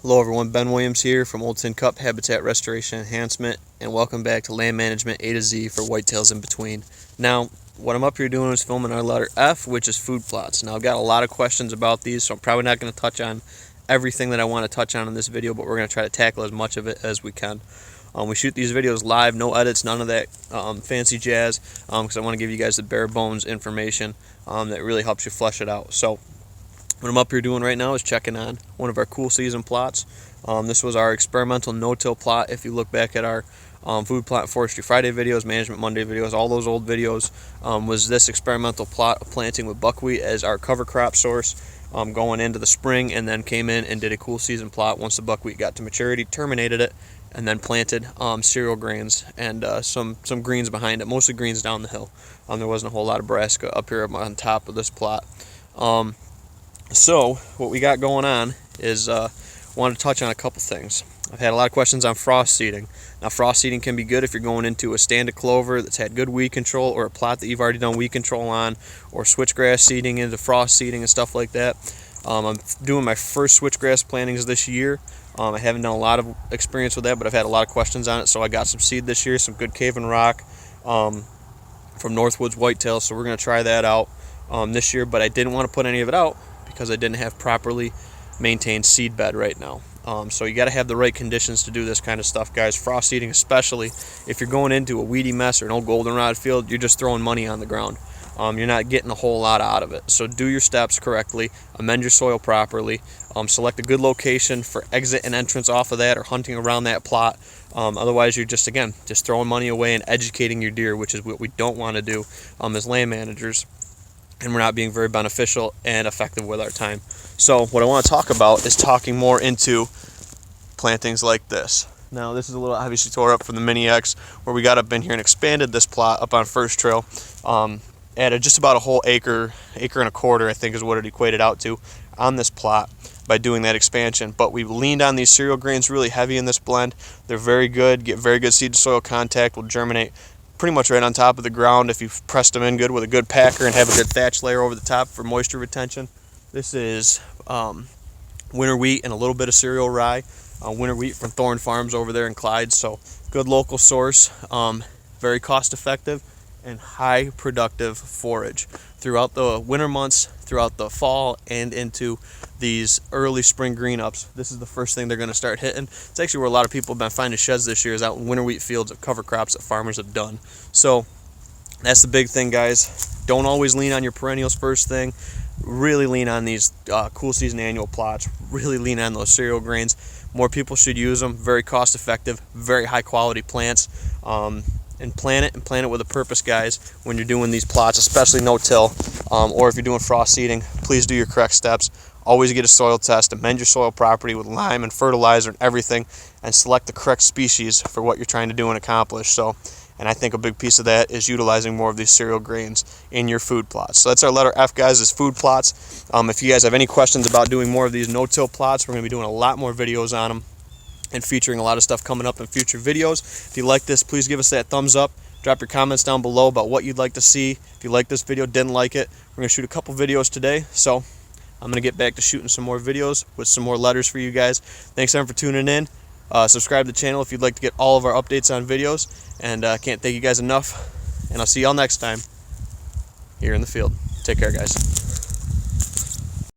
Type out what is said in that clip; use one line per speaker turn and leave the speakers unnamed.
Hello everyone, Ben Williams here from Old Tin Cup Habitat Restoration Enhancement, and welcome back to Land Management A to Z for whitetails in between. Now, what I'm up here doing is filming our letter F, which is food plots. Now, I've got a lot of questions about these, so I'm probably not going to touch on everything that I want to touch on in this video, but we're going to try to tackle as much of it as we can. We shoot these videos live, no edits, none of that fancy jazz, because I want to give you guys the bare bones information that really helps you flesh it out. So, what I'm up here doing right now is checking on one of our cool season plots. This was our experimental no-till plot. If you look back at our Food Plot Forestry Friday videos, Management Monday videos, all those old videos, was this experimental plot of planting with buckwheat as our cover crop source going into the spring, and then came in and did a cool season plot once the buckwheat got to maturity, terminated it, and then planted cereal grains and some greens behind it, mostly greens down the hill. There wasn't a whole lot of brassica up here on top of this plot. So what we got going on is wanted to touch on a couple things. I've had a lot of questions on frost seeding. Now, frost seeding can be good if you're going into a stand of clover that's had good weed control, or a plot that you've already done weed control on, or switchgrass seeding into frost seeding and stuff like that. I'm doing my first switchgrass plantings this year. I haven't done a lot of experience with that, but I've had a lot of questions on it, so I got some seed this year, some good cave and rock from Northwoods Whitetail, so we're going to try that out this year, but I didn't want to put any of it out because I didn't have properly maintained seed bed right now. So you got to have the right conditions to do this kind of stuff, guys. Frost seeding, especially if you're going into a weedy mess or an old goldenrod field, you're just throwing money on the ground. You're not getting a whole lot out of it. So do your steps correctly, amend your soil properly, select a good location for exit and entrance off of that, or hunting around that plot. Otherwise, you're just throwing money away and educating your deer, which is what we don't want to do as land managers. And we're not being very beneficial and effective with our time. So what I want to talk about is talking more into plantings like this. Now, this is a little obviously tore up from the Mini X, where we got up in here and expanded this plot up on First Trail. Added just about a whole acre and a quarter, I think is what it equated out to on this plot by doing that expansion. But we leaned on these cereal grains really heavy in this blend. They're very good, get very good seed to soil contact, will germinate pretty much right on top of the ground if you've pressed them in good with a good packer and have a good thatch layer over the top for moisture retention. This is winter wheat and a little bit of cereal rye. Winter wheat from Thorn Farms over there in Clyde, so good local source, very cost effective and high productive forage throughout the winter months, throughout the fall, and into these early spring green ups. This is the first thing they're going to start hitting. It's actually where a lot of people have been finding sheds this year, is out in winter wheat fields of cover crops that farmers have done. So that's the big thing, guys. Don't always lean on your perennials first thing. Really lean on these cool season annual plots. Really lean on those cereal grains. More people should use them. Very cost effective, very high quality plants. And plant it with a purpose, guys, when you're doing these plots, especially no-till, or if you're doing frost seeding. Please do your correct steps. Always get a soil test, amend your soil property with lime and fertilizer and everything, and select the correct species for what you're trying to do and accomplish. So, and I think a big piece of that is utilizing more of these cereal grains in your food plots. So that's our letter F, guys, is food plots. If you guys have any questions about doing more of these no-till plots, we're going to be doing a lot more videos on them and featuring a lot of stuff coming up in future videos. If you like this, please give us that thumbs up. Drop your comments down below about what you'd like to see. If you like this video, didn't like it, we're going to shoot a couple videos today. So I'm going to get back to shooting some more videos with some more letters for you guys. Thanks everyone for tuning in. Subscribe to the channel if you'd like to get all of our updates on videos. And I can't thank you guys enough. And I'll see y'all next time here in the field. Take care, guys.